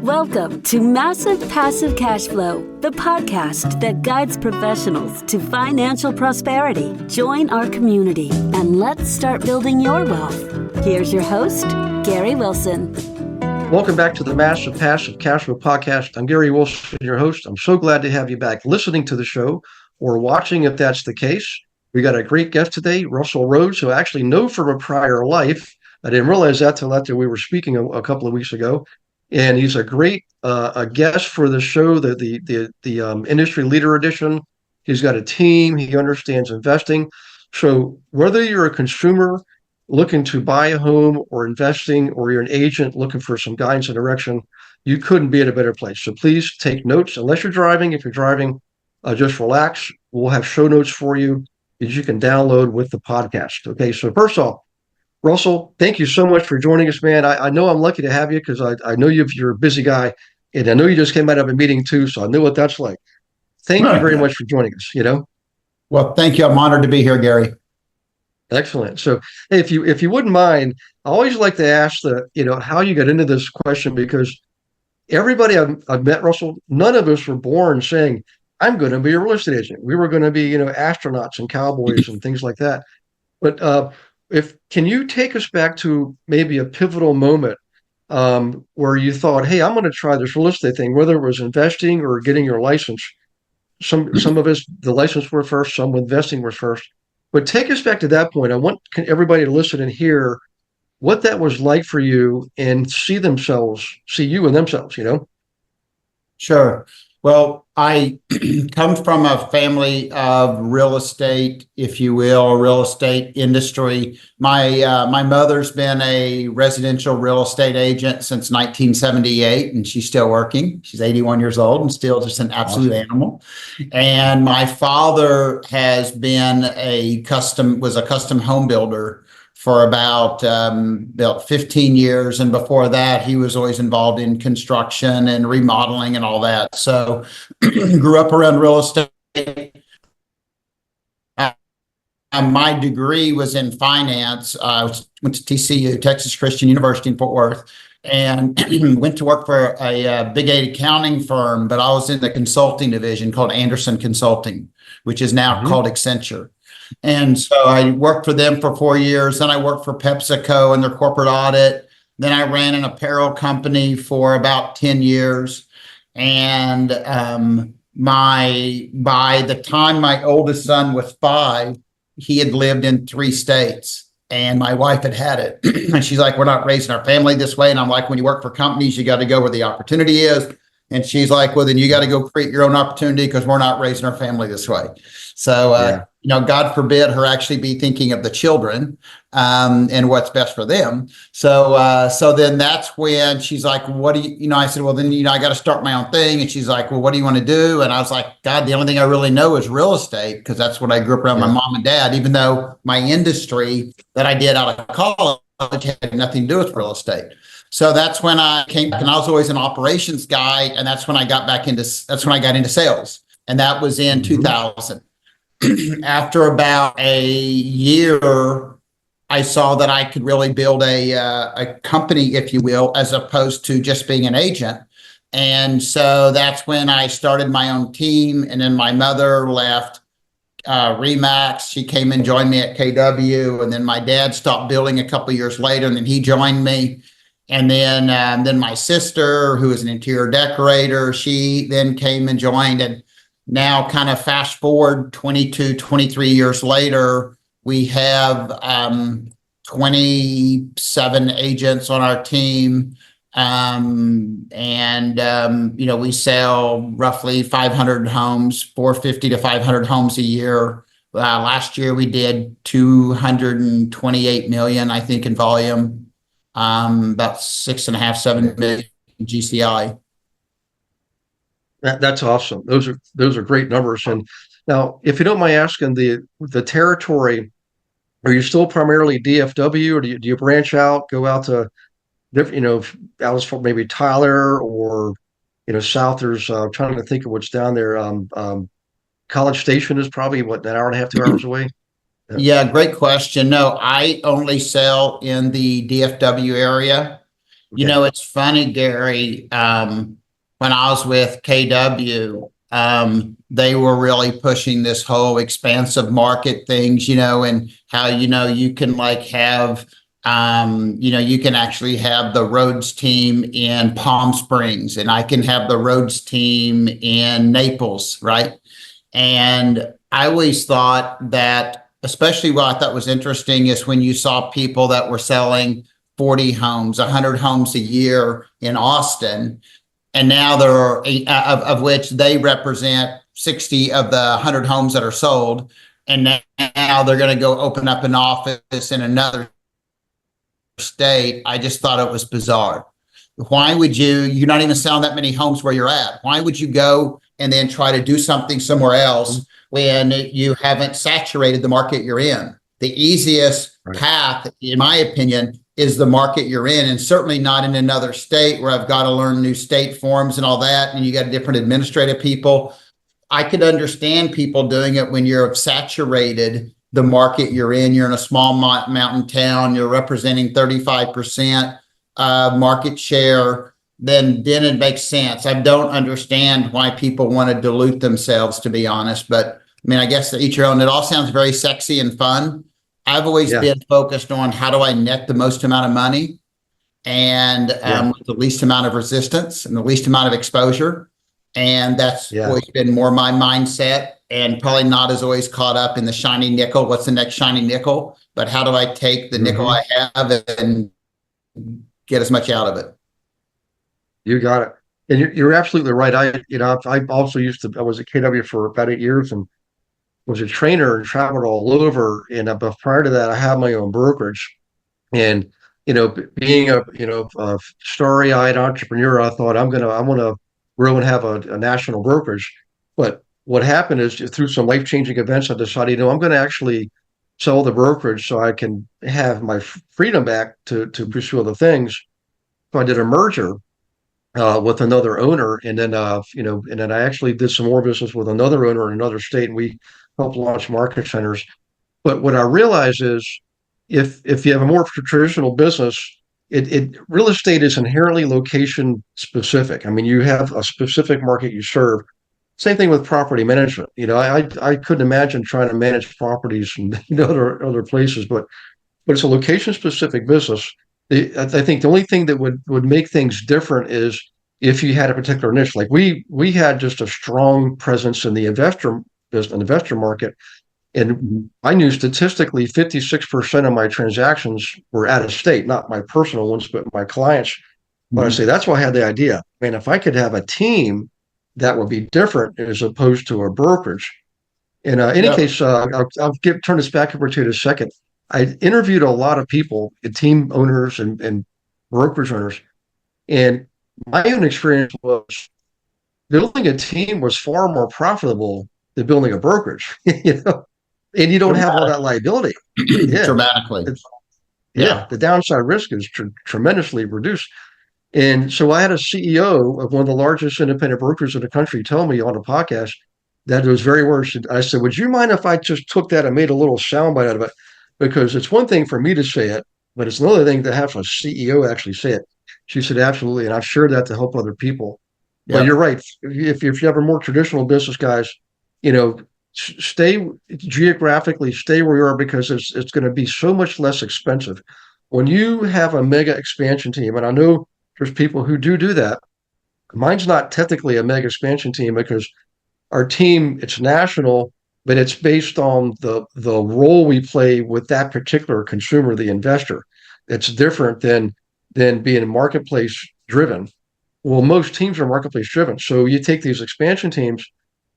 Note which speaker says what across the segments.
Speaker 1: Welcome to Massive Passive Cash Flow, the podcast that guides professionals to financial prosperity. Join our community and let's start building your wealth. Here's your host, Gary Wilson.
Speaker 2: Welcome back to the Massive Passive Cash Flow podcast. I'm Gary Wilson, your host. I'm so glad to have you back listening to the show or watching if that's the case. We got a great guest today, Russel Rhodes, who I actually know from a prior life. I didn't realize that till after we were speaking a couple of weeks ago. And he's a great a guest for the show, the industry leader edition. He's got a team. He understands investing. So whether you're a consumer looking to buy a home or investing, or you're an agent looking for some guidance and direction, you couldn't be in a better place. So please take notes. Unless you're driving, if you're driving, just relax. We'll have show notes for you that you can download with the podcast. Okay, so first off, Russel, thank you so much for joining us, man. I know I'm lucky to have you because I know you're a busy guy, and I know you just came out of a meeting too, so I know what that's like. Thank you very much for joining us.
Speaker 3: Well, thank you. I'm honored to be here, Gary.
Speaker 2: Excellent. So, hey, if you wouldn't mind, I always like to ask how you got into this question, because everybody I've met, Russel, none of us were born saying, I'm going to be a real estate agent. We were going to be, astronauts and cowboys and things like that. But can you take us back to maybe a pivotal moment where you thought, hey, I'm going to try this real estate thing, whether it was investing or getting your license. Some of us, the license were first, some investing was first. But take us back to that point. I want everybody to listen and hear what that was like for you and see you and themselves,
Speaker 3: Sure. Well, I come from a family of real estate, if you will, real estate industry. My mother's been a residential real estate agent since 1978, and she's still working. She's 81 years old and still just an absolute animal. And my father has been was a custom home builder for about 15 years. And before that, he was always involved in construction and remodeling and all that. So grew up around real estate. My degree was in finance. I went to TCU, Texas Christian University in Fort Worth, and went to work for a big 8 accounting firm, but I was in the consulting division called Andersen Consulting, which is now called Accenture. And so I worked for them for 4 years. Then I worked for PepsiCo in their corporate audit. Then I ran an apparel company for about 10 years. And by the time my oldest son was 5, he had lived in 3 states, and my wife had it. And she's like, we're not raising our family this way. And I'm like, when you work for companies, you got to go where the opportunity is. And she's like, well, then you got to go create your own opportunity because we're not raising our family this way. So, God forbid her actually be thinking of the children and what's best for them. So then that's when she's like, what do you, I said, well, then, I got to start my own thing. And she's like, well, what do you want to do? And I was like, God, the only thing I really know is real estate, because that's what I grew up around my mom and dad, even though my industry that I did out of college had nothing to do with real estate. So that's when I came back, and I was always an operations guy. And that's when I got into sales. And that was in 2000. After about a year, I saw that I could really build a company, if you will, as opposed to just being an agent. And so that's when I started my own team. And then my mother left Remax. She came and joined me at KW. And then my dad stopped building a couple of years later, and then he joined me. And then my sister, who is an interior decorator, she then came and joined. And now, kind of fast forward 22, 23 years later, we have 27 agents on our team. We sell roughly 500 homes, 450 to 500 homes a year. Last year, we did 228 million, I think, in volume. About 6.5, 7 million GCI.
Speaker 2: That's awesome. Those are great numbers. And now, if you don't mind asking, the territory, are you still primarily DFW, or do you branch out, go out to different, out maybe Tyler, or south? There's trying to think of what's down there. College Station is probably an hour and a half, 2 hours away.
Speaker 3: Yeah, great question. No, I only sell in the DFW area. You know, it's funny, Gary. When I was with KW, they were really pushing this whole expansive market things, and how, you can have, you can actually have the Rhodes team in Palm Springs, and I can have the Rhodes team in Naples, right? And I always thought that, especially what I thought was interesting is when you saw people that were selling 40 homes, 100 homes a year in Austin, and now there are of which they represent 60 of the 100 homes that are sold. And now they're going to go open up an office in another state. I just thought it was bizarre. Why would you're not even selling that many homes where you're at. Why would you go and then try to do something somewhere else when you haven't saturated the market you're in? The easiest path, in my opinion, is the market you're in, and certainly not in another state where I've got to learn new state forms and all that, and you got different administrative people. I could understand people doing it when you're saturated the market you're in. You're in a small mountain town, you're representing 35% market share, then it makes sense. I don't understand why people want to dilute themselves, to be honest, but I mean, I guess to each your own. It all sounds very sexy and fun. I've always been focused on how do I net the most amount of money and with the least amount of resistance and the least amount of exposure. And that's always been more my mindset, and probably not as always caught up in the shiny nickel. What's the next shiny nickel? But how do I take the nickel I have and get as much out of it?
Speaker 2: You got it. And you're absolutely right. I also I was at KW for about 8 years and was a trainer and traveled all over. And but prior to that, I had my own brokerage. And, being a starry-eyed entrepreneur, I thought I want to grow and have a national brokerage. But what happened is through some life-changing events, I decided, I'm going to actually sell the brokerage so I can have my freedom back to pursue other things. So I did a merger with another owner, and then and then I actually did some more business with another owner in another state, and we helped launch market centers. But what I realize is, if you have a more traditional business, it real estate is inherently location specific. I mean, you have a specific market you serve. Same thing with property management. I couldn't imagine trying to manage properties in other places, but it's a location specific business. I think the only thing that would make things different is if you had a particular niche. Like we had just a strong presence in the investor market, and I knew statistically 56% of my transactions were out of state, not my personal ones, but my clients. But I say that's why I had the idea. Man, if I could have a team, that would be different as opposed to a brokerage. In any case, I'll turn this back over to you in a second. I interviewed a lot of people, team owners and brokerage owners, and my own experience was building a team was far more profitable than building a brokerage, and you don't have all that liability.
Speaker 3: Dramatically.
Speaker 2: The downside risk is tremendously reduced. And so I had a CEO of one of the largest independent brokers in the country tell me on a podcast that it was very worse. I said, would you mind if I just took that and made a little soundbite out of it? Because it's one thing for me to say it, but it's another thing to have a CEO actually say it. She said, absolutely. And I've shared that to help other people. But you're right. If you have a more traditional business, guys, stay geographically, stay where you are, because it's going to be so much less expensive. When you have a mega expansion team, and I know there's people who do that. Mine's not technically a mega expansion team because our team, it's national, but it's based on the role we play with that particular consumer, the investor. It's different than being marketplace driven. Well, most teams are marketplace driven. So you take these expansion teams,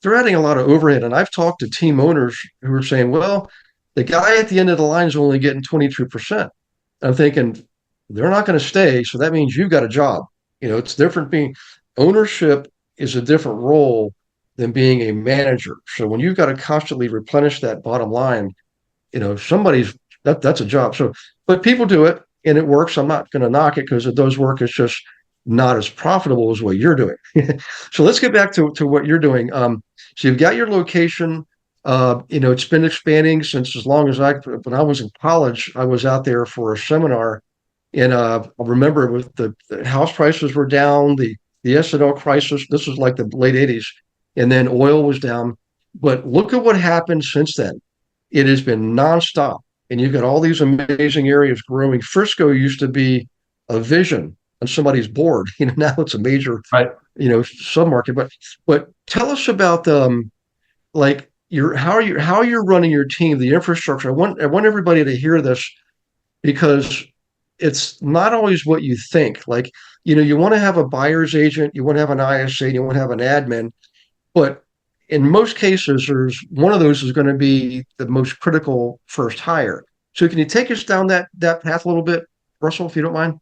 Speaker 2: they're adding a lot of overhead. And I've talked to team owners who are saying, well, the guy at the end of the line is only getting 22%. I'm thinking, they're not going to stay. So that means you've got a job. It's different. Ownership is a different role than being a manager. So when you've got to constantly replenish that bottom line, that's a job. So, but people do it and it works. I'm not going to knock it because it does work. It's just not as profitable as what you're doing. So let's get back to what you're doing. So you've got your location. It's been expanding since as long as when I was in college, I was out there for a seminar And I remember with the house prices were down, the S&L crisis. This was like the late '80s, and then oil was down. But look at what happened since then. It has been nonstop, and you've got all these amazing areas growing. Frisco used to be a vision on somebody's board. Now it's a major,
Speaker 3: Right.
Speaker 2: submarket. But tell us about like your how you're running your team, the infrastructure. I want everybody to hear this because it's not always what you think. Like, you want to have a buyer's agent, you want to have an ISA, you want to have an admin, but in most cases, there's one of those is going to be the most critical first hire. So can you take us down that path a little bit, Russell, if you don't mind?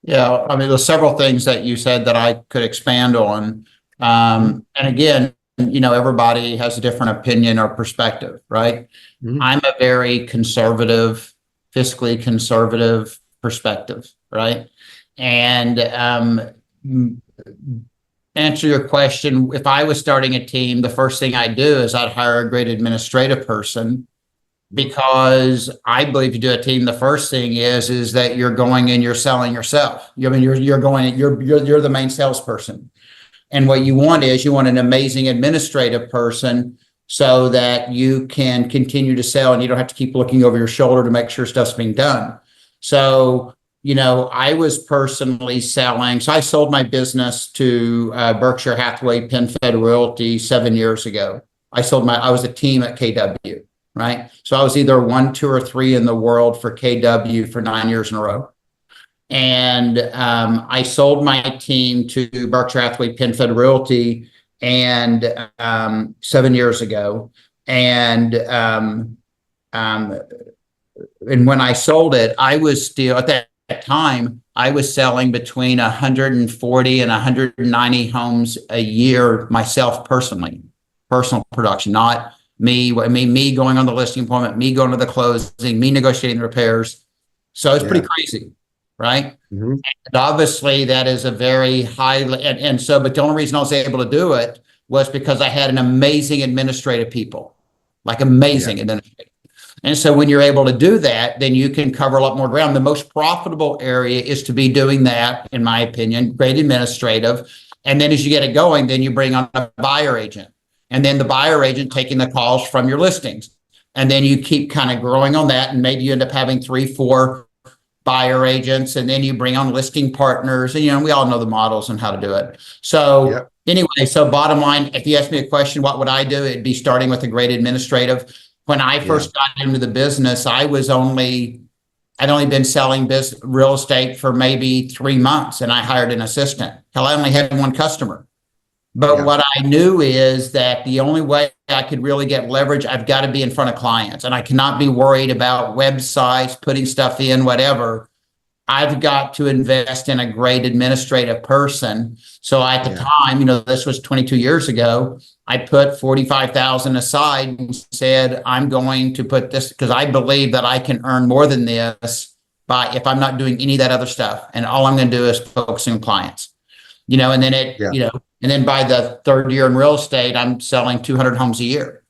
Speaker 3: Yeah, I mean, there's several things that you said that I could expand on. And again, everybody has a different opinion or perspective, right?
Speaker 2: Mhm.
Speaker 3: I'm a very conservative, fiscally conservative perspective, right? And answer your question, if I was starting a team, the first thing I'd do is I'd hire a great administrative person, because I believe you do a team, the first thing is that you're going and you're selling yourself. I mean, you're going, you're the main salesperson. And what you want an amazing administrative person so that you can continue to sell and you don't have to keep looking over your shoulder to make sure stuff's being done. So, I was personally selling. So I sold my business to Berkshire Hathaway PenFed Realty 7 years ago. I was a team at KW, right? So I was either 1, 2, or 3 in the world for KW for 9 years in a row. And I sold my team to Berkshire Hathaway PenFed Realty and 7 years ago. And when I sold it, I was still at that time, I was selling between 140 and 190 homes a year myself personally, personal production, not me going on the listing appointment, me going to the closing, me negotiating the repairs. So it's pretty crazy, right?
Speaker 2: Mm-hmm.
Speaker 3: And obviously that is a very high, and so, but the only reason I was able to do it was because I had an amazing administrative people, like amazing administrative. And so when you're able to do that, then you can cover a lot more ground. The most profitable area is to be doing that, in my opinion, great administrative. And then as you get it going, then you bring on a buyer agent. And then the buyer agent taking the calls from your listings. And then you keep kind of growing on that. And maybe you end up having 3, 4 buyer agents. And then you bring on listing partners. And, we all know the models and how to do it. So anyway, so bottom line, if you ask me a question, what would I do? It'd be starting with a great administrative. When I first got into the business, I'd only been selling real estate for maybe 3 months, and I hired an assistant. Hell, I only had 1 customer. But what I knew is that the only way I could really get leverage, I've got to be in front of clients, and I cannot be worried about websites, putting stuff in, whatever. I've got to invest in a great administrative person. So at the time, this was 22 years ago, I put 45,000 aside and said, I'm going to put this because I believe that I can earn more than this if I'm not doing any of that other stuff. And all I'm going to do is focusing on clients, and then and then by the 3rd year in real estate, I'm selling 200 homes a year.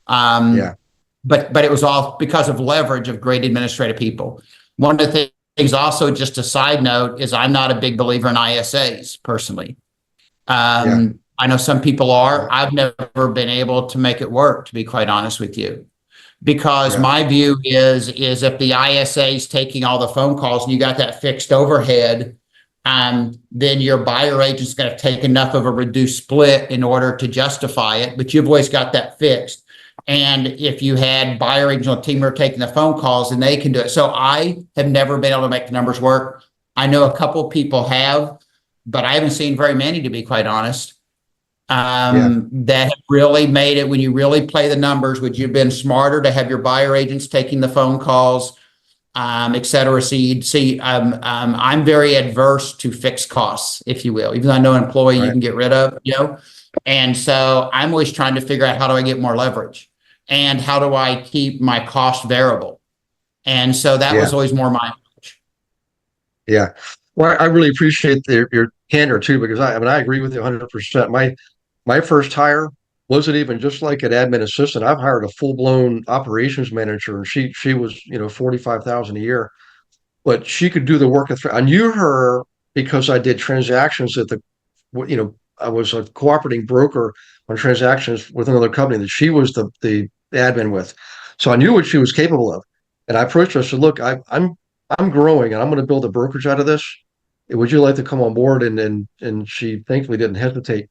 Speaker 3: But it was all because of leverage of great administrative people. One of the things also, just a side note, is I'm not a big believer in ISAs personally. I know some people are. I've never been able to make it work, to be quite honest with you, because my view is if the ISA is taking all the phone calls and you got that fixed overhead, then your buyer agent's going to take enough of a reduced split in order to justify it, but you've always got that fixed. And if you had buyer agents on team who are taking the phone calls, and they can do it. So I have never been able to make the numbers work. I know a couple people have, but I haven't seen very many, to be quite honest, that have really made it. When you really play the numbers, would you have been smarter to have your buyer agents taking the phone calls, et cetera? So you'd see, I'm very adverse to fixed costs, if you will, even though I know an employee you can get rid of, and so I'm always trying to figure out, how do I get more leverage and how do I keep my cost variable? And so that was always more my approach.
Speaker 2: Yeah. Well, I really appreciate your candor too, because I agree with you 100%. My first hire wasn't even just like an admin assistant. I've hired a full blown operations manager, and she was 45,000 a year. but she could do the work. I knew her because I did transactions at I was a cooperating broker on transactions with another company that she was the admin with. So I knew what she was capable of. And I approached her. I said, look, I'm growing and I'm going to build a brokerage out of this. Would you like to come on board? And she thankfully didn't hesitate,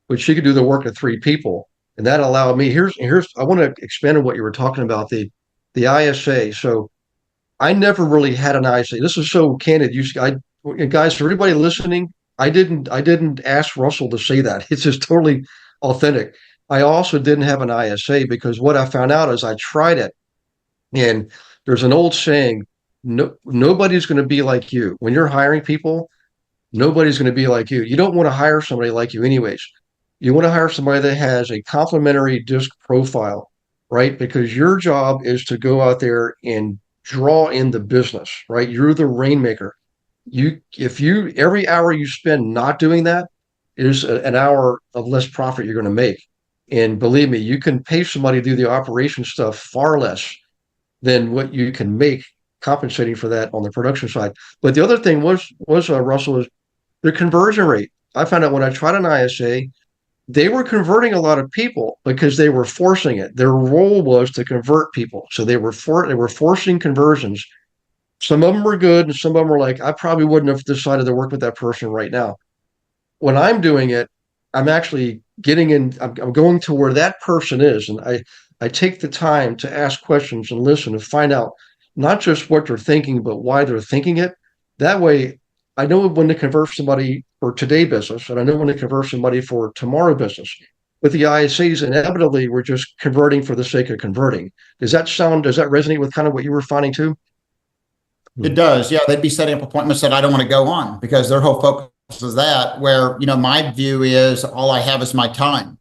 Speaker 2: but she could do the work of three people. And that allowed me, I want to expand on what you were talking about, the ISA. So I never really had an ISA. This is so candid. Guys, for everybody listening, I didn't ask Russell to say that. It's just totally authentic. I also didn't have an ISA because what I found out is I tried it, and there's an old saying, no, nobody's going to be like you. When you're hiring people, nobody's going to be like you. You don't want to hire somebody like you anyways. You want to hire somebody that has a complementary disc profile, right? Because your job is to go out there and draw in the business, right? You're the rainmaker. If every hour you spend not doing that is an hour of less profit you're going to make. And believe me, you can pay somebody to do the operation stuff far less than what you can make compensating for that on the production side. But the other thing was Russell, is the conversion rate. I found out when I tried an ISA, they were converting a lot of people because they were forcing it. Their role was to convert people. So they were forcing conversions. Some of them were good, and some of them were like, I probably wouldn't have decided to work with that person right now. When I'm doing it, I'm actually I'm going to where that person is, and I take the time to ask questions and listen and find out not just what they're thinking, but why they're thinking it. That way, I know when to convert somebody for today business, and I know when to convert somebody for tomorrow business. With the ISAs, inevitably, we're just converting for the sake of converting. Does that resonate with kind of what you were finding too?
Speaker 3: It does. Yeah. They'd be setting up appointments that I don't want to go on because their whole focus is that, where, my view is all I have is my time.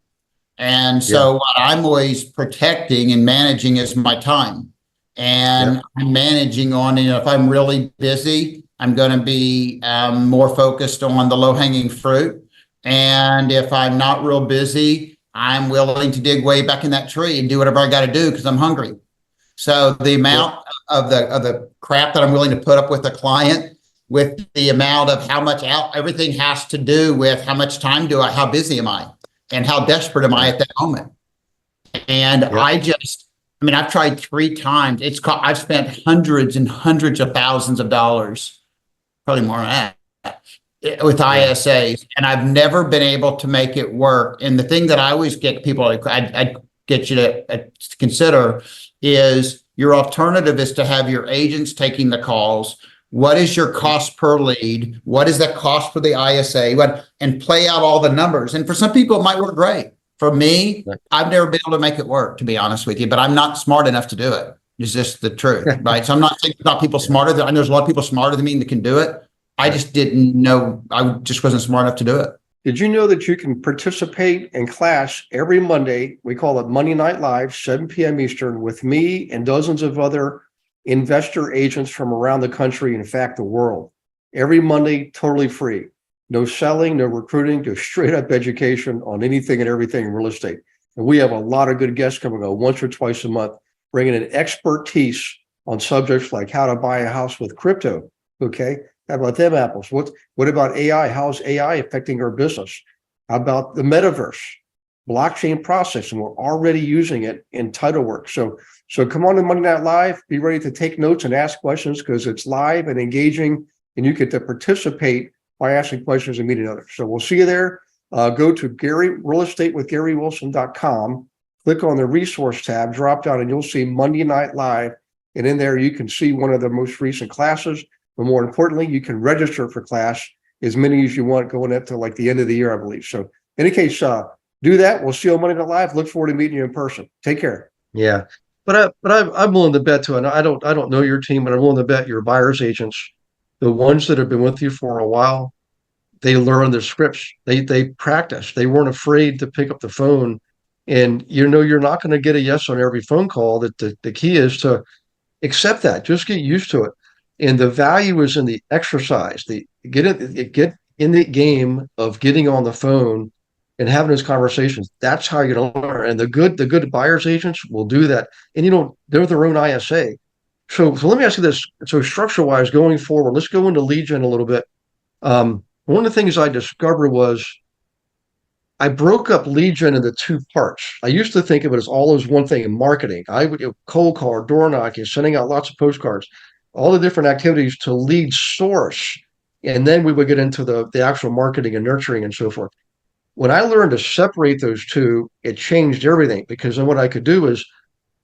Speaker 3: And so what I'm always protecting and managing is my time. And I'm managing on, if I'm really busy, I'm going to be more focused on the low hanging fruit. And if I'm not real busy, I'm willing to dig way back in that tree and do whatever I got to do because I'm hungry. So the amount of the crap that I'm willing to put up with a client, with the amount of how much everything has to do with how much time how busy am I, and how desperate am I at that moment. And I've tried 3 times. I've spent hundreds and hundreds of thousands of dollars, probably more than that, with ISAs, and I've never been able to make it work. And the thing that I always get people, I get you to consider, is your alternative is to have your agents taking the calls. What is your cost per lead? What is that cost for the ISA? And play out all the numbers. And for some people, it might work great. For me, I've never been able to make it work, to be honest with you, but I'm not smart enough to do it. It's just the truth, right? So I'm not thinking about people smarter than, I know there's a lot of people smarter than me that can do it. I just didn't know, I just wasn't smart enough to do it.
Speaker 2: Did you know that you can participate in class every Monday? We call it Monday Night Live, 7 p.m. Eastern, with me and dozens of other investor agents from around the country, in fact, the world. Every Monday, totally free. No selling, no recruiting, just straight up education on anything and everything in real estate. And we have a lot of good guests coming on once or twice a month, bringing in expertise on subjects like how to buy a house with crypto. Okay. How about them apples? What about AI? How's AI affecting our business? How about the metaverse, blockchain processing? We're already using it in title work. So come on to Monday Night Live. Be ready to take notes and ask questions because it's live and engaging, and you get to participate by asking questions and meeting others. So we'll see you there. Go to realestatewithgarywilson.com, click on the resource tab, drop down, and you'll see Monday Night Live. And in there, you can see one of the most recent classes. But more importantly, you can register for class as many as you want going up to like the end of the year, I believe. So in any case, do that. We'll see you on Monday Night Live. Look forward to meeting you in person. Take care. Yeah. But I'm willing to bet and I don't know your team, but I'm willing to bet your buyer's agents, the ones that have been with you for a while, they learn their scripts. They practice. They weren't afraid to pick up the phone. And you're not going to get a yes on every phone call. That the key is to accept that. Just get used to it. And the value is in the exercise. Get in the game of getting on the phone and having those conversations. That's how you're going to learn. And the good buyer's agents will do that. And they're their own ISA. So let me ask you this. So structure wise, going forward, let's go into lead gen a little bit. One of the things I discovered was I broke up lead gen into two parts. I used to think of it as all as one thing in marketing. I would cold call, door knocking, sending out lots of postcards, all the different activities to lead source. And then we would get into the actual marketing and nurturing and so forth. When I learned to separate those two, it changed everything because then what I could do is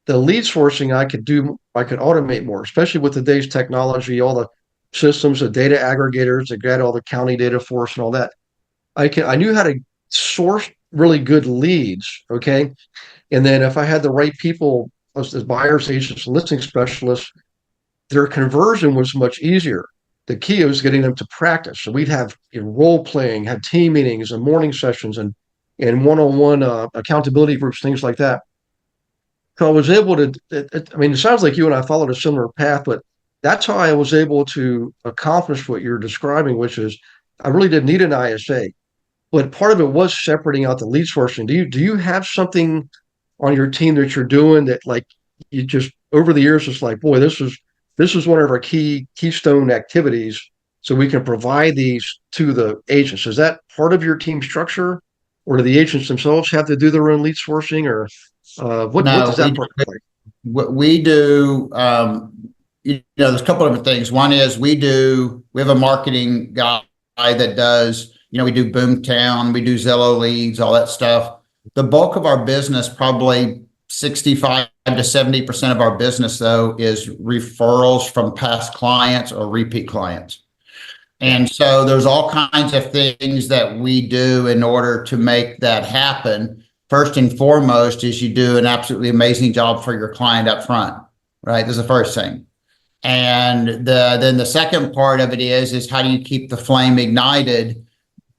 Speaker 2: the lead sourcing I could automate more, especially with today's technology, all the systems, the data aggregators that get all the county data for us and all that. I knew how to source really good leads. Okay. And then if I had the right people as buyers, agents, listing specialists, their conversion was much easier. The key was getting them to practice. So we'd have role playing, have team meetings and morning sessions and one-on-one accountability groups, things like that. So I was able to, I mean, it sounds like you and I followed a similar path, but that's how I was able to accomplish what you're describing, which is I really didn't need an ISA, but part of it was separating out the lead sourcing. Do you have something on your team that you're doing that like you just over the years it's like, boy, this is one of our keystone activities, so we can provide these to the agents. Is that part of your team structure, or do the agents themselves have to do their own lead sourcing, or what
Speaker 3: No,
Speaker 2: does that part look like?
Speaker 3: what we do, there's a couple of different things. One is we have a marketing guy that does, we do Boomtown, we do Zillow leads, all that stuff. The bulk of our business, probably 65 to 70% of our business, though, is referrals from past clients or repeat clients. And so there's all kinds of things that we do in order to make that happen. First and foremost is you do an absolutely amazing job for your client up front, right? That's the first thing. And then the second part of it is how do you keep the flame ignited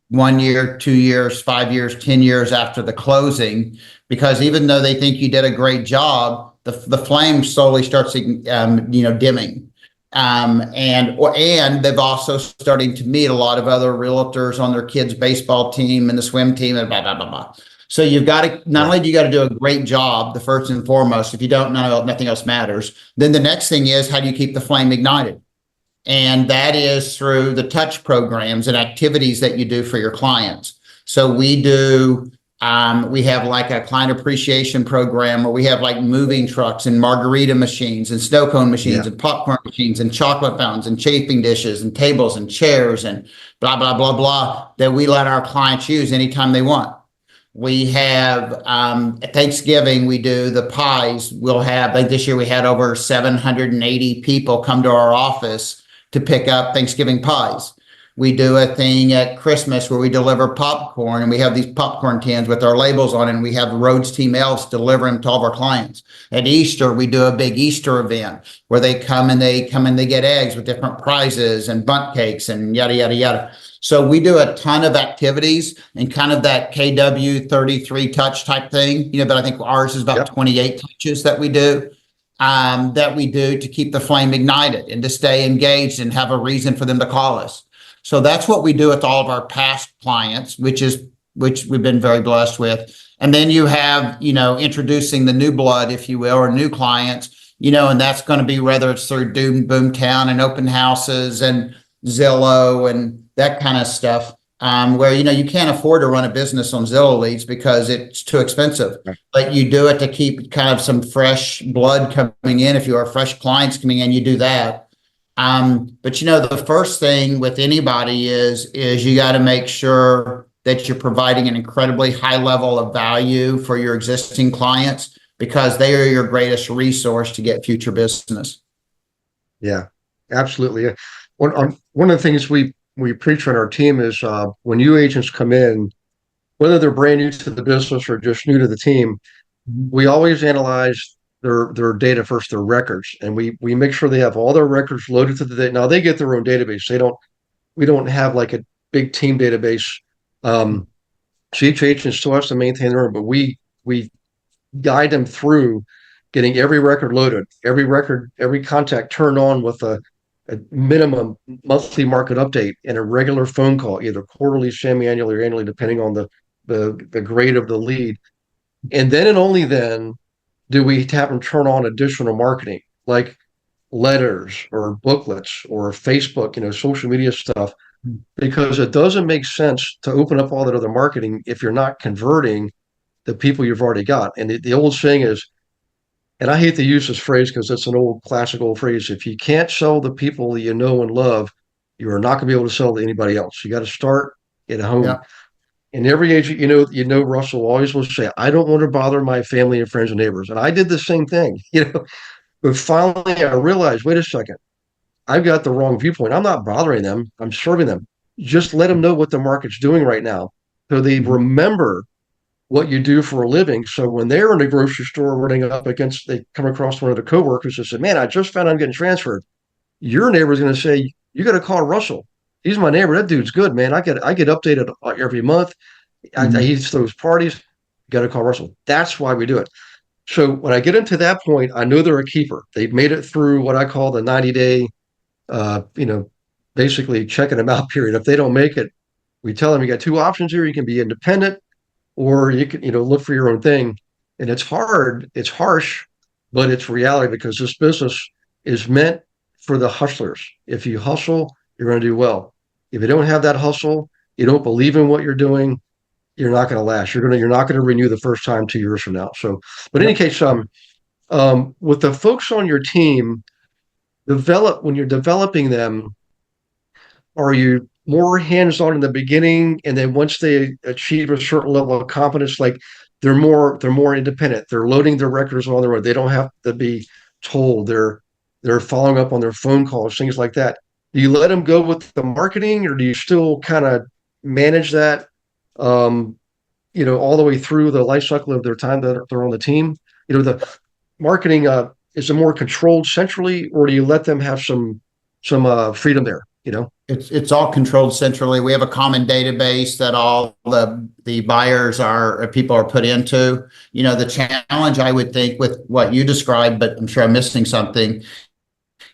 Speaker 3: 1 year, 2 years, 5 years, 10 years after the closing? Because even though they think you did a great job, the flame slowly starts, dimming. And they've also starting to meet a lot of other realtors on their kids' baseball team and the swim team and blah, blah, blah, blah. So you've got to, not only do you got to do a great job, the first and foremost, if you don't, nothing else matters. Then the next thing is how do you keep the flame ignited? And that is through the touch programs and activities that you do for your clients. So we have like a client appreciation program where we have like moving trucks and margarita machines and snow cone machines and popcorn machines and chocolate fountains and chafing dishes and tables and chairs and blah, blah, blah, blah, that we let our clients use anytime they want. We have at Thanksgiving, we do the pies. We'll have, like this year, we had over 780 people come to our office to pick up Thanksgiving pies. We do a thing at Christmas where we deliver popcorn, and we have these popcorn tins with our labels on it, and we have the Rhodes team elves deliver them to all of our clients. At Easter, we do a big Easter event where they come and they get eggs with different prizes and bundt cakes and yada, yada, yada. So we do a ton of activities and kind of that KW 33 touch type thing, but I think ours is about 28 touches that we do to keep the flame ignited and to stay engaged and have a reason for them to call us. So that's what we do with all of our past clients, which we've been very blessed with. And then you have, introducing the new blood, if you will, or new clients, and that's going to be whether it's through Boomtown and open houses and Zillow and that kind of stuff, where, you can't afford to run a business on Zillow leads because it's too expensive, but you do it to keep kind of some fresh blood coming in. If you are fresh clients coming in, you do that. But the first thing with anybody is you got to make sure that you're providing an incredibly high level of value for your existing clients, because they are your greatest resource to get future business.
Speaker 2: Yeah, absolutely. One of the things we preach on our team is when new agents come in, whether they're brand new to the business or just new to the team, we always analyze their data first, their records, and we make sure they have all their records loaded to the data. Now they get their own database. We don't have like a big team database. So each agent still has to maintain their own, but we guide them through getting every record loaded, every contact turned on with a minimum monthly market update and a regular phone call, either quarterly, semi-annually, or annually, depending on the grade of the lead. And then and only then do we have them turn on additional marketing. Like letters or booklets or Facebook, social media stuff, because it doesn't make sense to open up all that other marketing if you're not converting the people you've already got. And the old saying is, and I hate to use this phrase because it's an old classical phrase, if you can't sell the people that you know and love, you are not going to be able to sell to anybody else. You got to start at home.
Speaker 3: Yeah.
Speaker 2: And every agent, Russell always will say, I don't want to bother my family and friends and neighbors. And I did the same thing, but finally I realized, wait a second, I've got the wrong viewpoint. I'm not bothering them. I'm serving them. Just let them know what the market's doing right now. So they remember what you do for a living. So when they're in the grocery store running up against, they come across one of their coworkers and say, man, I just found I'm getting transferred. Your neighbor's going to say, you got to call Russell. He's my neighbor. That dude's good, man. I get updated every month. He throws parties. You got to call Russell. That's why we do it. So when I get into that point, I know they're a keeper. They've made it through what I call the 90-day, basically checking them out period. If they don't make it, we tell them you got two options here. You can be independent, or you can, look for your own thing. And it's hard, it's harsh, but it's reality because this business is meant for the hustlers. If you hustle, you're going to do well. If you don't have that hustle, you don't believe in what you're doing, you're not going to last. You're not going to renew the first time 2 years from now. So, but in any case, with the folks on your team, when you're developing them, are you more hands-on in the beginning, and then once they achieve a certain level of competence, like they're more independent, they're loading their records on their own, they don't have to be told, they're following up on their phone calls, things like that? Do you let them go with the marketing, or do you still kind of manage that, all the way through the life cycle of their time that they're on the team? The marketing, is it more controlled centrally, or do you let them have some freedom there?
Speaker 3: It's all controlled centrally. We have a common database that all the buyers people are put into. The challenge, I would think, with what you described, but I'm sure I'm missing something,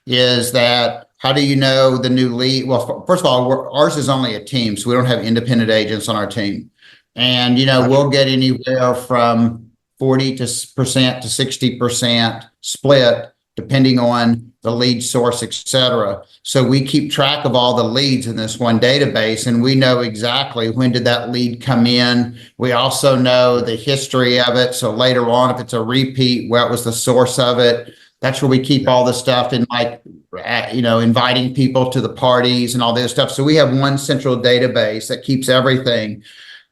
Speaker 3: is that how do you know the new lead? Well, first of all, ours is only a team, so we don't have independent agents on our team. And, we'll get anywhere from 40% to 60% split, depending on the lead source, et cetera. So we keep track of all the leads in this one database, and we know exactly when did that lead come in. We also know the history of it. So later on, if it's a repeat, what was the source of it? That's where we keep all the stuff in, like, inviting people to the parties and all this stuff. So we have one central database that keeps everything.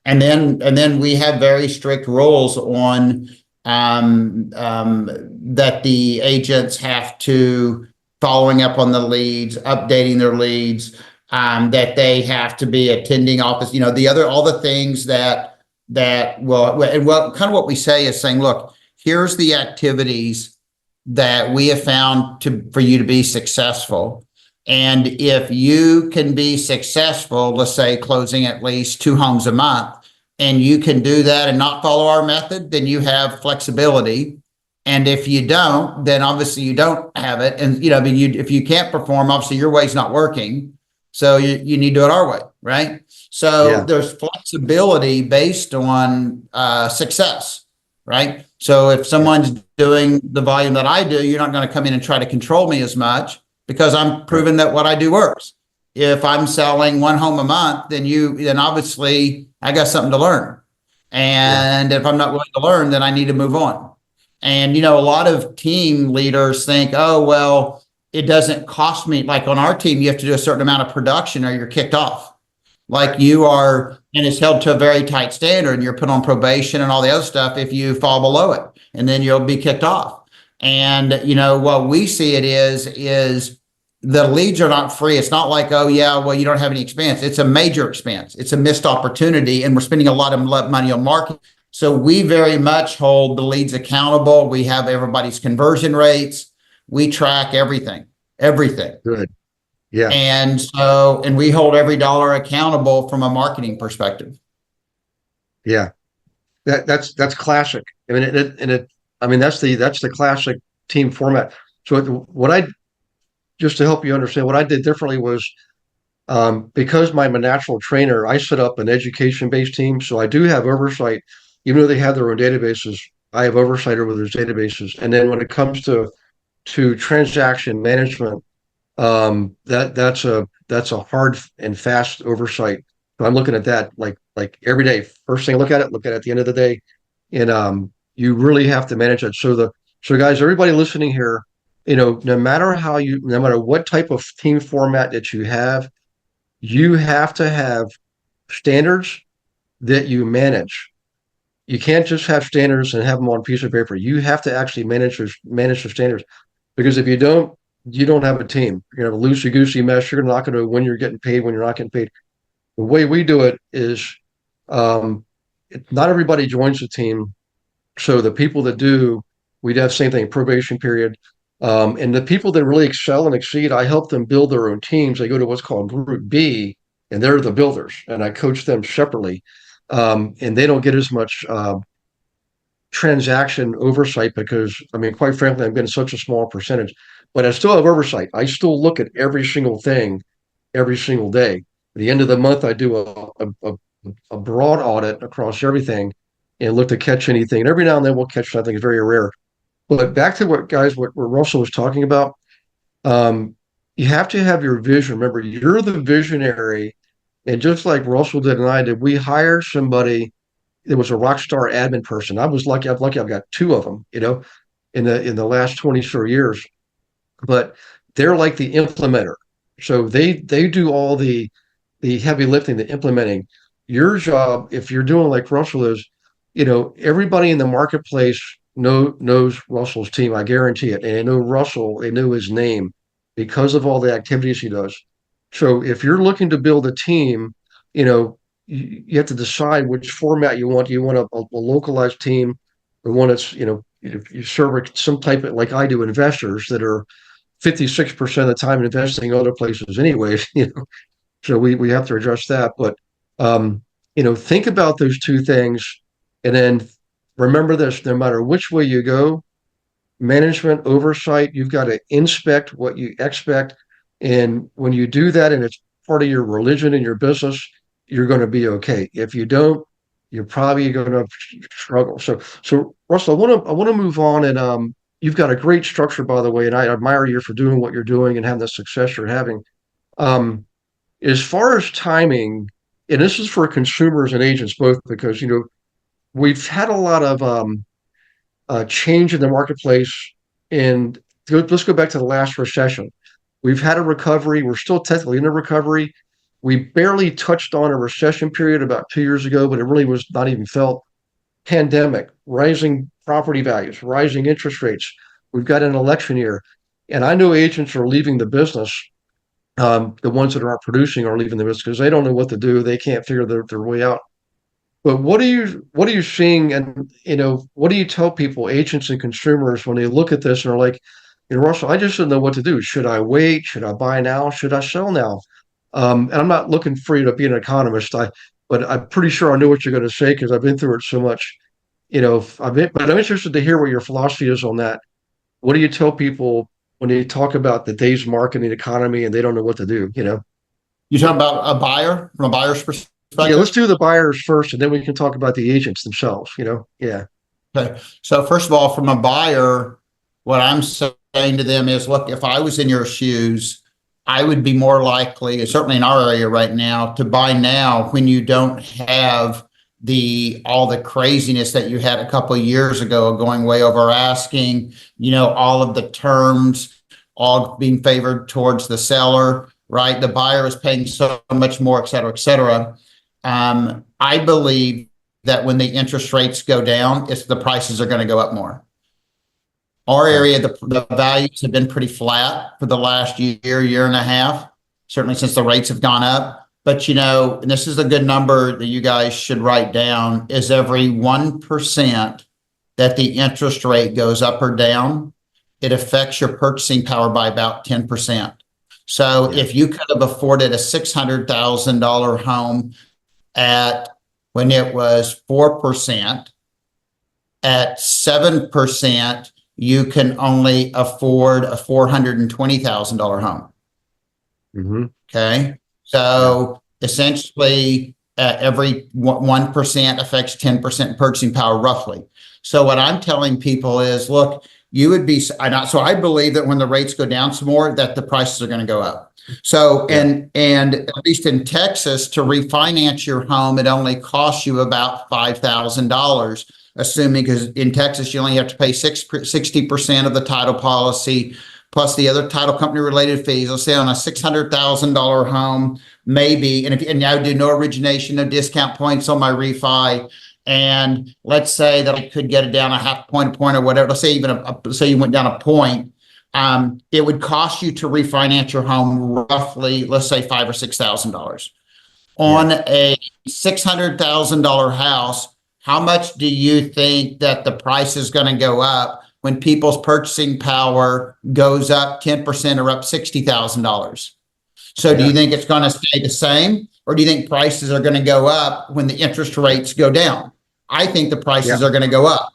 Speaker 3: And then we have very strict rules on that the agents have to following up on the leads, updating their leads, that they have to be attending office, all the things that kind of what we say is saying, look, here's the activities that we have found for you to be successful. And if you can be successful, let's say closing at least 2 homes a month, and you can do that and not follow our method, then you have flexibility. And if you don't, then obviously you don't have it. And, if you can't perform, obviously your way's not working. So you need to do it our way, right? So there's flexibility based on success, right? So if someone's doing the volume that I do, you're not going to come in and try to control me as much because I'm proving that what I do works. If I'm selling 1 home a month, then obviously I got something to learn. And if I'm not willing to learn, then I need to move on. And, a lot of team leaders think, oh, well, it doesn't cost me. Like on our team, you have to do a certain amount of production or you're kicked off. Like you are, and it's held to a very tight standard, and you're put on probation and all the other stuff if you fall below it, and then you'll be kicked off. And, what we see it is the leads are not free. It's not like, oh yeah, well, you don't have any expense. It's a major expense. It's a missed opportunity, and we're spending a lot of money on marketing. So we very much hold the leads accountable. We have everybody's conversion rates. We track everything.
Speaker 2: Good. Yeah.
Speaker 3: And we hold every dollar accountable from a marketing perspective.
Speaker 2: Yeah. That's classic. I mean, that's the classic team format. So just to help you understand, what I did differently was, because I'm a natural trainer, I set up an education-based team. So I do have oversight, even though they have their own databases. I have oversight over those databases. And then when it comes to to transaction management, that's a hard and fast oversight. So I'm looking at that like every day. First thing I look at it at the end of the day, and you really have to manage it. So guys, everybody listening here, no matter no matter what type of team format that you have to have standards that you manage. You can't just have standards and have them on a piece of paper. You have to actually manage the standards, because if you don't have a team. You're gonna have a loosey goosey mess. You're not going to when you're getting paid, when you're not getting paid. The way we do it is, um, not everybody joins the team. So the people that do, we'd have same thing, probation period. And the people that really excel and exceed, I help them build their own teams. They go to what's called Group B, and they're the builders, and I coach them separately. And they don't get as much transaction oversight because, I mean, quite frankly, I'm getting such a small percentage, but I still have oversight. I still look at every single thing every single day. At the end of the month, I do a broad audit across everything and look to catch anything. And every now and then we'll catch something. It's very rare. But back to what Russell was talking about, you have to have your vision. Remember, you're the visionary. And just like Russell did and I did, we hired somebody that was a rock star admin person. I was lucky. I'm lucky. I've got two of them, in the last 20 sort of years. But they're like the implementer. So they do all the heavy lifting, the implementing. Your job, if you're doing like Russell is, everybody in the marketplace knows Russell's team. I guarantee it. And they know Russell. They know his name because of all the activities he does. So if you're looking to build a team, you have to decide which format you want. Do you want a localized team, or one that's, if you serve some type of, like I do, investors that are 56% of the time investing other places anyways, so we have to address that. But, think about those two things, and then remember this, no matter which way you go, management oversight, you've got to inspect what you expect. And when you do that, and it's part of your religion and your business, you're going to be okay. If you don't, you're probably going to struggle. So Russell, I want to move on, and you've got a great structure, by the way, and I admire you for doing what you're doing and having the success you're having. As far as timing, and this is for consumers and agents both, because we've had a lot of change in the marketplace, and let's go back to the last recession. We've had a recovery. We're still technically in a recovery. We barely touched on a recession period about 2 years ago, but it really was not even felt. Pandemic, rising property values, rising interest rates. We've got an election year. And I know agents are leaving the business. The ones that aren't producing are leaving the business because they don't know what to do. They can't figure their way out. But what are you seeing? And, what do you tell people, agents and consumers, when they look at this and are like, Russell, I just don't know what to do. Should I wait? Should I buy now? Should I sell now? And I'm not looking for you to be an economist, but I'm pretty sure I know what you're going to say because I've been through it so much. But I'm interested to hear what your philosophy is on that. What do you tell people when they talk about the day's market and the economy and they don't know what to do?
Speaker 3: You talking about a buyer from a buyer's perspective?
Speaker 2: Yeah, let's do the buyers first, and then we can talk about the agents themselves. Yeah.
Speaker 3: Okay. So first of all, from a buyer, what I'm saying to them is, look, if I was in your shoes, I would be more likely, certainly in our area right now, to buy now when you don't have all the craziness that you had a couple of years ago, going way over asking, all of the terms all being favored towards the seller, right? The buyer is paying so much more, et cetera, et cetera. I believe that when the interest rates go down, the prices are going to go up more. Our area, the values have been pretty flat for the last year and a half, certainly since the rates have gone up. But, and this is a good number that you guys should write down, is every 1% that the interest rate goes up or down, it affects your purchasing power by about 10%. So if you could have afforded a $600,000 home when it was 4%, at 7%, you can only afford a $420,000 home.
Speaker 2: Mm-hmm.
Speaker 3: Okay. So essentially, every 1% affects 10% purchasing power roughly. So what I'm telling people is, look, you would be, so I believe that when the rates go down some more, that the prices are going to go up. So, and at least in Texas, to refinance your home, it only costs you about $5,000, assuming, because in Texas, you only have to pay 60% of the title policy, plus the other title company related fees. Let's say on a $600,000 home, maybe, and I would do no origination, no discount points on my refi. And let's say that I could get it down a half point, a point, or whatever. Let's say even say you went down a point. It would cost you to refinance your home roughly, let's say $5,000 or $6,000. On a $600,000 house, how much do you think that the price is going to go up when people's purchasing power goes up 10% or up $60,000? So do you think it's going to stay the same, or do you think prices are going to go up when the interest rates go down? I think the prices are going to go up.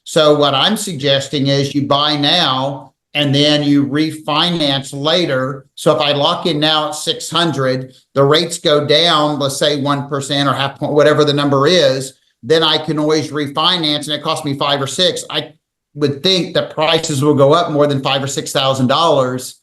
Speaker 3: So what I'm suggesting is you buy now and then you refinance later. So if I lock in now at 600, the rates go down, let's say 1% or half point, whatever the number is, then I can always refinance, and it costs me $5,000 or $6,000. I would think that prices will go up more than $5,000 or $6,000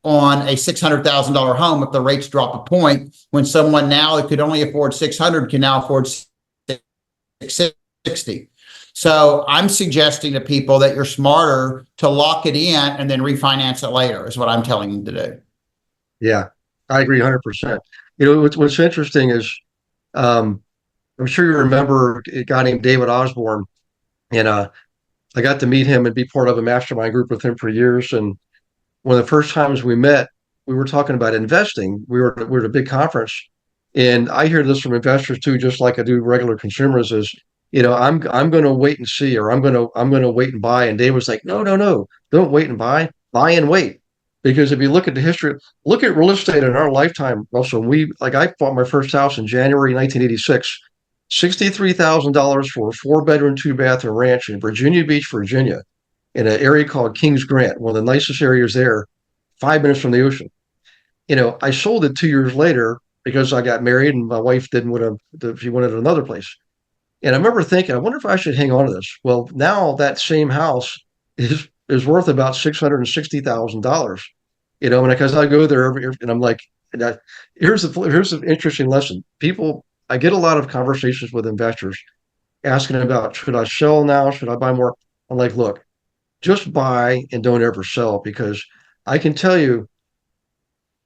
Speaker 3: on a $600,000 home if the rates drop a point, when someone now that could only afford 600 can now afford 660. So I'm suggesting to people that you're smarter to lock it in and then refinance it later, is what I'm telling them to do.
Speaker 2: Yeah, I agree 100%. You know, what's interesting is, I'm sure you remember a guy named David Osborne, and I got to meet him and be part of a mastermind group with him for years. And one of the first times we met, we were talking about investing. We were at a big conference, and I hear this from investors too, just like I do regular consumers. Is, you know, I'm going to wait and see, or I'm going to wait and buy. And Dave was like, no, don't wait and buy and wait. Because if you look at the history, look at real estate in our lifetime, Russell. I bought my first house in January 1986, $63,000 for a 4-bedroom, 2-bathroom ranch in Virginia Beach, Virginia, in an area called Kings Grant, one of the nicest areas there, 5 minutes from the ocean. You know, I sold it 2 years later because I got married and my wife didn't want to, she wanted another place. And I remember thinking, I wonder if I should hang on to this. Well, now that same house is worth about $660,000. You know, and because I go there and I'm like, here's the interesting lesson. People, I get a lot of conversations with investors asking about, should I sell now? Should I buy more? I'm like, look, just buy and don't ever sell, because I can tell you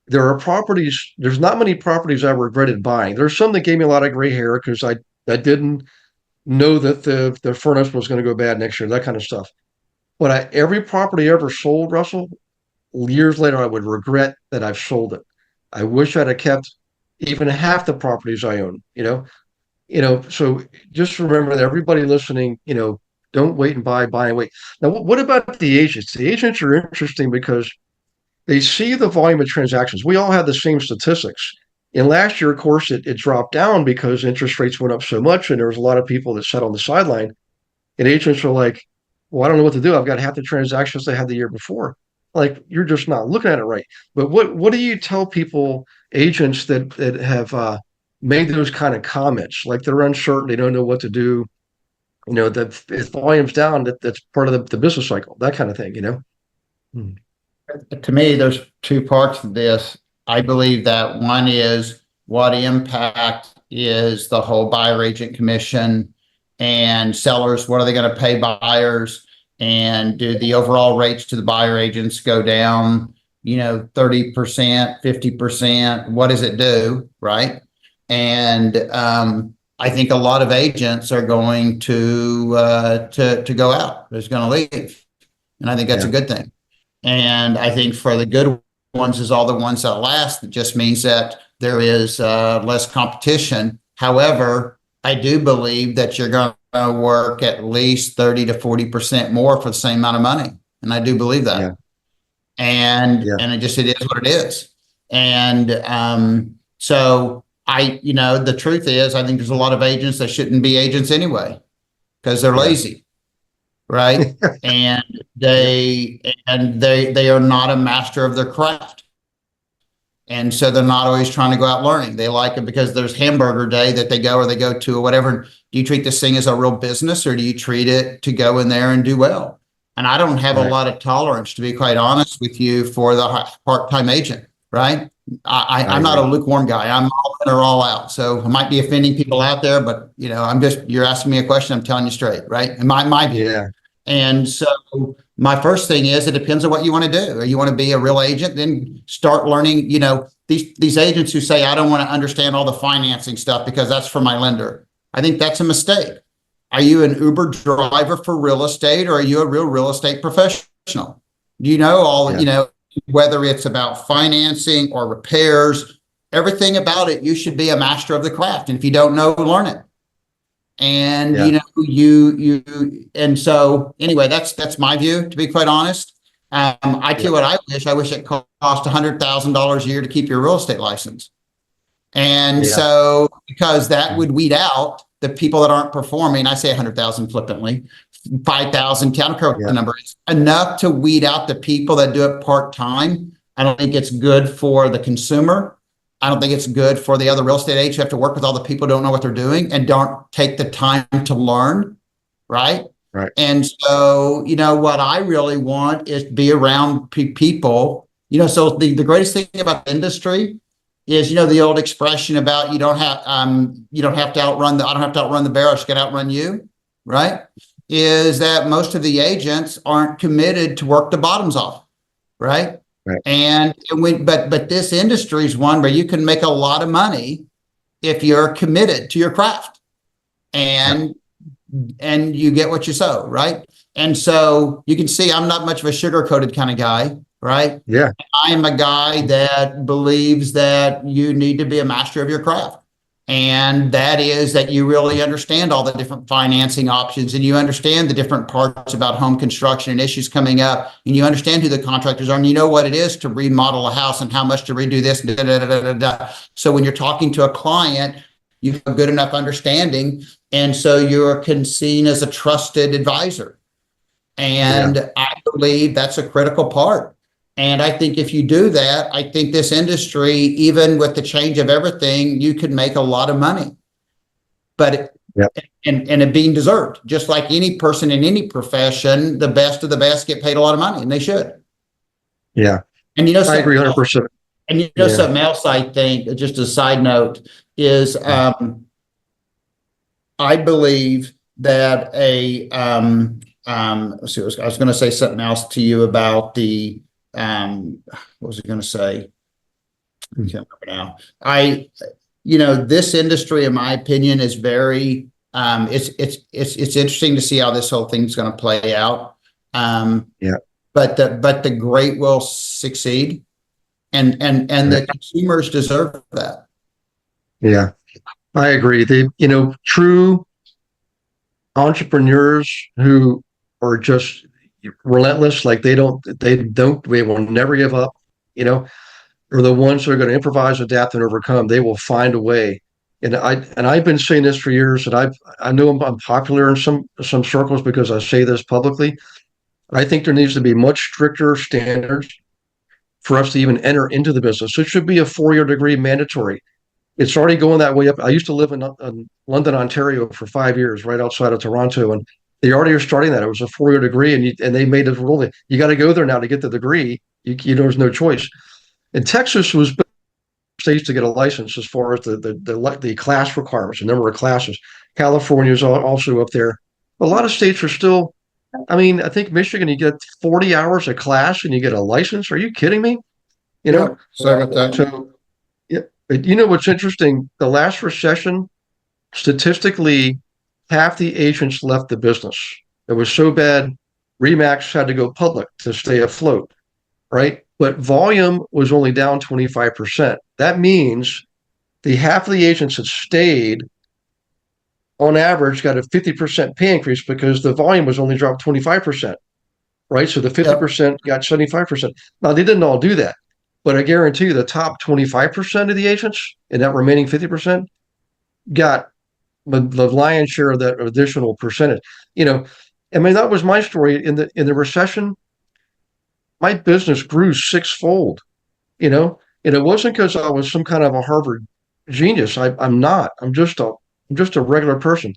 Speaker 2: there are properties, there's not many properties I regretted buying. There's some that gave me a lot of gray hair because I didn't know that the furnace was going to go bad next year, that kind of stuff. But every property I ever sold, Russell, years later, I would regret that I've sold it. I wish I'd have kept even half the properties I own, so just remember that everybody listening, don't wait and buy and wait. Now, what about the agents? The agents are interesting because they see the volume of transactions. We all have the same statistics. And last year, of course, it dropped down because interest rates went up so much, and there was a lot of people that sat on the sideline. And agents are like, well, I don't know what to do. I've got half the transactions they had the year before. Like, you're just not looking at it right. But what do you tell people, agents that have made those kind of comments? Like, they're uncertain, they don't know what to do. That if volume's down, that's part of the business cycle, that kind of thing,
Speaker 3: To me, there's two parts of this. I believe that one is, what impact is the whole buyer agent commission and sellers? What are they going to pay buyers? And do the overall rates to the buyer agents go down, 30%, 50%? What does it do? Right. And I think a lot of agents are going to go out. They're going to leave. And I think that's a good thing. And I think for the good ones is all the ones that last. It just means that there is less competition. However, I do believe that you're going to work at least 30 to 40% more for the same amount of money. And I do believe that. Yeah. And it is what it is. And so the truth is, I think there's a lot of agents that shouldn't be agents anyway, because they're lazy. Right. And they are not a master of their craft. And so they're not always trying to go out learning. They like it because there's hamburger day that they go to or whatever. Do you treat this thing as a real business, or do you treat it to go in there and do well? And I don't have a
Speaker 2: Right.
Speaker 3: lot of tolerance, to be quite honest with you, for the part-time agent, right? I'm not a
Speaker 2: agree.
Speaker 3: lukewarm guy. I'm all in or all out. So I might be offending people out there, but you're asking me a question, I'm telling you straight, right? And my view.
Speaker 2: Yeah.
Speaker 3: And so my first thing is, it depends on what you want to do. Or you want to be a real agent, then start learning, these agents who say, I don't want to understand all the financing stuff because that's for my lender. I think that's a mistake. Are you an Uber driver for real estate, or are you a real estate professional? Do you know whether it's about financing or repairs, everything about it, you should be a master of the craft. And if you don't know, learn it. And and so anyway, that's my view, to be quite honest. I tell you what, I wish it cost $100,000 a year to keep your real estate license. And so, because that would weed out the people that aren't performing. I say 100,000 flippantly, 5,000, count the number. It's enough to weed out the people that do it part-time. I don't think it's good for the consumer. I don't think it's good for the other real estate agents who have to work with all the people who don't know what they're doing and don't take the time to learn, right?
Speaker 2: Right.
Speaker 3: And so, what I really want is to be around people, so the greatest thing about the industry is, the old expression about I don't have to outrun the bear, it's going to outrun you, right? Is that most of the agents aren't committed to work the bottoms off, right?
Speaker 2: Right.
Speaker 3: But this industry is one where you can make a lot of money if you're committed to your craft, and you get what you sow, right? And so you can see I'm not much of a sugar-coated kind of guy, right?
Speaker 2: Yeah.
Speaker 3: I am a guy that believes that you need to be a master of your craft. And that is that you really understand all the different financing options, and you understand the different parts about home construction and issues coming up, and you understand who the contractors are, and you know what it is to remodel a house and how much to redo this. So when you're talking to a client, you have a good enough understanding, and so you're seen as a trusted advisor. And I believe that's a critical part. And I think if you do that, I think this industry, even with the change of everything, you could make a lot of money. But and it being deserved, just like any person in any profession, the best of the best get paid a lot of money, and they should.
Speaker 2: Yeah.
Speaker 3: And
Speaker 2: I agree 100%.
Speaker 3: And something else I think, just a side note, is I believe that let's see, I was going to say something else to you about the what was I going to say? I can't remember now. This industry, in my opinion, is very it's interesting to see how this whole thing's going to play out. But the great will succeed, and the consumers deserve that. Yeah,
Speaker 2: I agree. True entrepreneurs who are just relentless, like they will never give up, are the ones who are going to improvise, adapt, and overcome. They will find a way. And I've been saying this for years, and I know I'm popular in some circles because I say this publicly. I think there needs to be much stricter standards for us to even enter into the business. It should be a 4-year degree mandatory. It's already going that way up. I used to live in London, Ontario for 5 years, right outside of Toronto, and they already are starting that. It was a 4-year degree, and they made it rule that you got to go there now to get the degree. There's no choice. And Texas was states to get a license as far as the class requirements, the number of classes. California is also up there. A lot of states are still. I mean, I think Michigan, you get 40 hours of class and you get a license. Are you kidding me?
Speaker 3: Sorry about that.
Speaker 2: So, what's interesting? The last recession, statistically, half the agents left the business. It was so bad, Remax had to go public to stay afloat, right? But volume was only down 25%. That means the half of the agents that stayed, on average, got a 50% pay increase because the volume was only dropped 25%, right? So the 50% got 75%. Now, they didn't all do that, but I guarantee you the top 25% of the agents and that remaining 50% got the lion's share of that additional percentage. That was my story in the recession. My business grew sixfold, and it wasn't because I was some kind of a Harvard genius. I'm not. I'm just a regular person,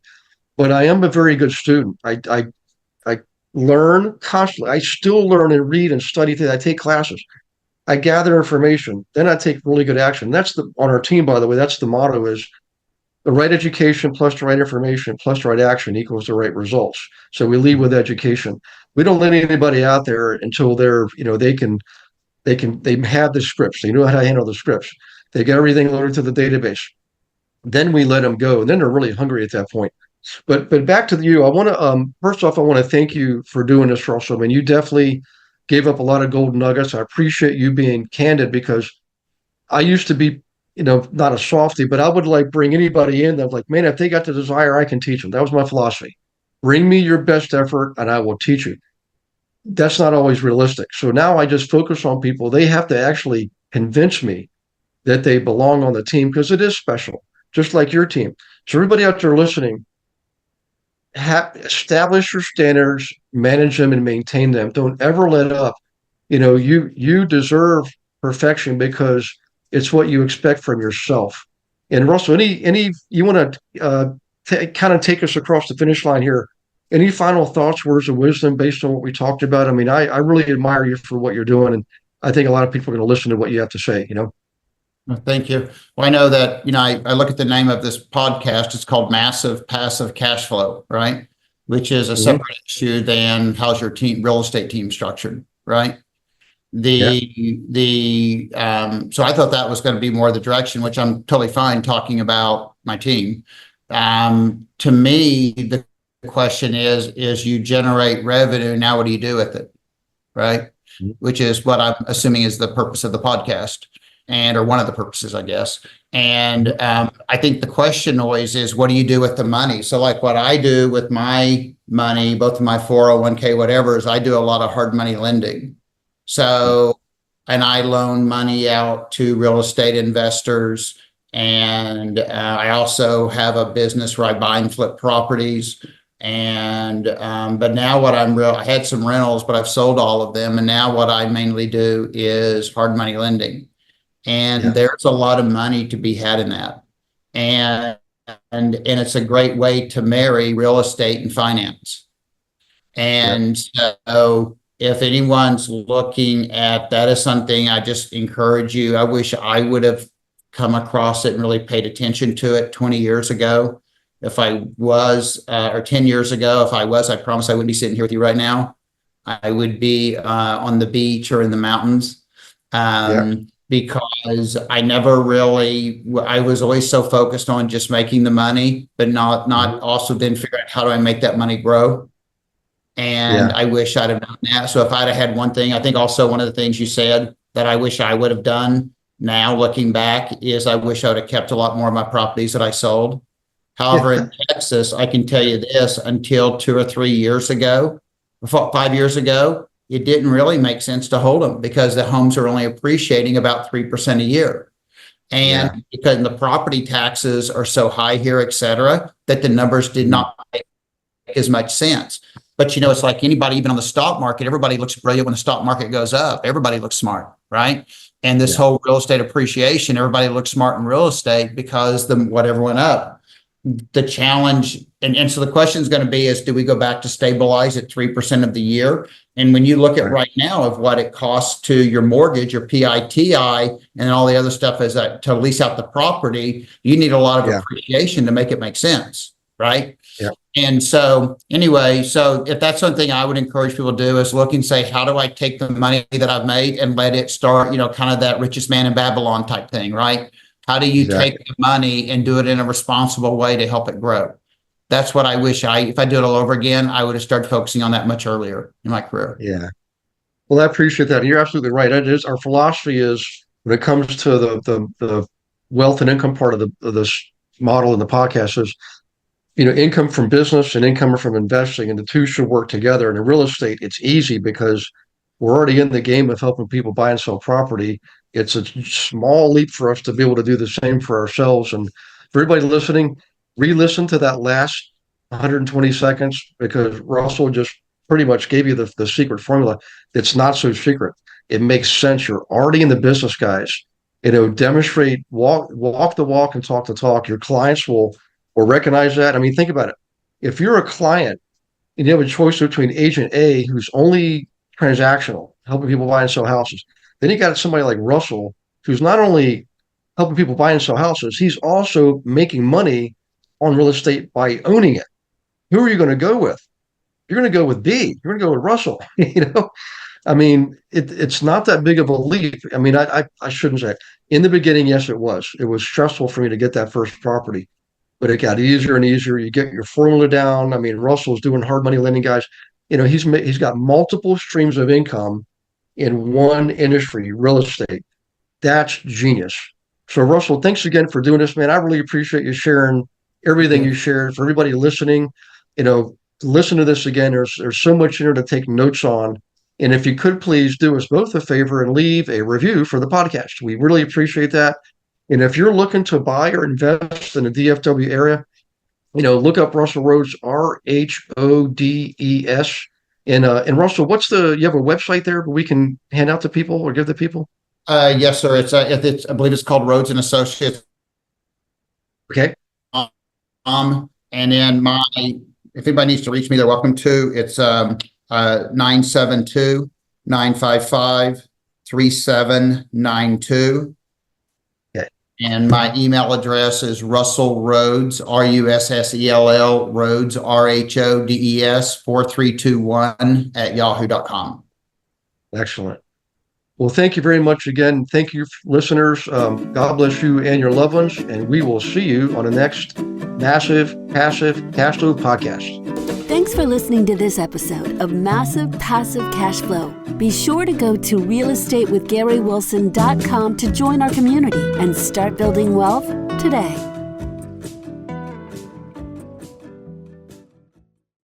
Speaker 2: but I am a very good student. I learn constantly. I still learn and read and study things. I take classes. I gather information. Then I take really good action. That's on our team, by the way, that's the motto is the right education plus the right information plus the right action equals the right results. So we lead with education. We don't let anybody out there until they're, they have the scripts. They know how to handle the scripts. They get everything loaded to the database. Then we let them go. And then they're really hungry at that point. But back to you. I want to first off, I want to thank you for doing this, Russell. I mean, you definitely gave up a lot of golden nuggets. I appreciate you being candid because I used to be, not a softie, but I would like bring anybody in that like, man, if they got the desire, I can teach them. That was my philosophy. Bring me your best effort and I will teach you. That's not always realistic. So now I just focus on people. They have to actually convince me that they belong on the team because it is special, just like your team. So everybody out there listening, establish your standards, manage them, and maintain them. Don't ever let up. You deserve perfection because it's what you expect from yourself. And Russell, any you want to kind of take us across the finish line here? Any final thoughts, words of wisdom based on what we talked about? I mean, I really admire you for what you're doing, and I think a lot of people are going to listen to what you have to say.
Speaker 3: Well, thank you. Well, I know that, I look at the name of this podcast. It's called Massive Passive Cash Flow, right? Which is a separate issue than how's your real estate team structured, right? So I thought that was going to be more the direction, which I'm totally fine talking about my team. To me, the question is you generate revenue. Now, what do you do with it? Right. Which is what I'm assuming is the purpose of the podcast or one of the purposes, I guess. And I think the question always is, what do you do with the money? So like what I do with my money, both in my 401k, whatever, is I do a lot of hard money lending. So, and I loan money out to real estate investors. And I also have a business where I buy and flip properties. And, but now I had some rentals, but I've sold all of them. And now what I mainly do is hard money lending. And there's a lot of money to be had in that. And it's a great way to marry real estate and finance. And so if anyone's looking at that as something, I just encourage you. I wish I would have come across it and really paid attention to it 20 years ago. If I was, or 10 years ago, if I was, I promise I wouldn't be sitting here with you right now. I would be on the beach or in the mountains. Because I was always so focused on just making the money, but not also then figure out how do I make that money grow. And I wish I'd have done that. So if I'd have had one thing, I think also one of the things you said that I wish I would have done now looking back is I wish I would have kept a lot more of my properties that I sold. However, in Texas, I can tell you this, until 2 or 3 years ago, 5 years ago, it didn't really make sense to hold them because the homes are only appreciating about 3% a year. And because the property taxes are so high here, et cetera, that the numbers did not make as much sense. But, it's like anybody, even on the stock market, everybody looks brilliant when the stock market goes up. Everybody looks smart, right? And this whole real estate appreciation, everybody looks smart in real estate because whatever went up. The challenge, and so the question is going to be is, do we go back to stabilize at 3% of the year? And when you look at right now of what it costs to your mortgage, your PITI, and all the other stuff is that to lease out the property, you need a lot of appreciation to make it make sense, right? Yeah. And so anyway, so if that's something I would encourage people to do is look and say, how do I take the money that I've made and let it start, kind of that richest man in Babylon type thing, right? How do you take the money and do it in a responsible way to help it grow? That's what I wish if I do it all over again, I would have started focusing on that much earlier in my career. Yeah.
Speaker 2: Well, I appreciate that. You're absolutely right. It is, our philosophy is when it comes to the wealth and income part of this model in the podcast is, income from business and income from investing, and the two should work together. And in real estate, it's easy because we're already in the game of helping people buy and sell property. It's a small leap for us to be able to do the same for ourselves. And for everybody listening, re-listen to that last 120 seconds because Russell just pretty much gave you the secret formula. It's not so secret. It makes sense. You're already in the business, guys. Demonstrate, walk the walk and talk the talk. Your clients will recognize that. I mean, think about it. If you're a client and you have a choice between agent A, who's only transactional, helping people buy and sell houses. Then you got somebody like Russell, who's not only helping people buy and sell houses, he's also making money on real estate by owning it. Who are you going to go with? You're going to go with B. You're going to go with Russell. I mean, it's not that big of a leap. I mean, I shouldn't say it. In the beginning, yes, it was. It was stressful for me to get that first property, but it got easier and easier. You get your formula down. I mean, Russell's doing hard money lending, guys. He's got multiple streams of income in one industry, real estate. That's genius. So, Russell, thanks again for doing this, man. I really appreciate you sharing everything you shared. For everybody listening, listen to this again. There's so much in there to take notes on. And if you could please do us both a favor and leave a review for the podcast. We really appreciate that. And if you're looking to buy or invest in the DFW area, look up Russel Rhodes, RHODES. And Russell, you have a website there where we can hand out to people or give to people?
Speaker 3: Yes, sir. I believe it's called Rhodes and Associates.
Speaker 2: Okay.
Speaker 3: And then if anybody needs to reach me, they're welcome to. It's 972-955-3792.
Speaker 2: Okay.
Speaker 3: And my email address is Russel Rhodes, RUSSELL, Rhodes, RHODES 4321 @yahoo.com.
Speaker 2: Excellent. Well, thank you very much again. Thank you, listeners. God bless you and your loved ones. And we will see you on the next Massive Passive Cash Flow podcast.
Speaker 1: Thanks for listening to this episode of Massive Passive Cash Flow. Be sure to go to realestatewithgarywilson.com to join our community and start building wealth today.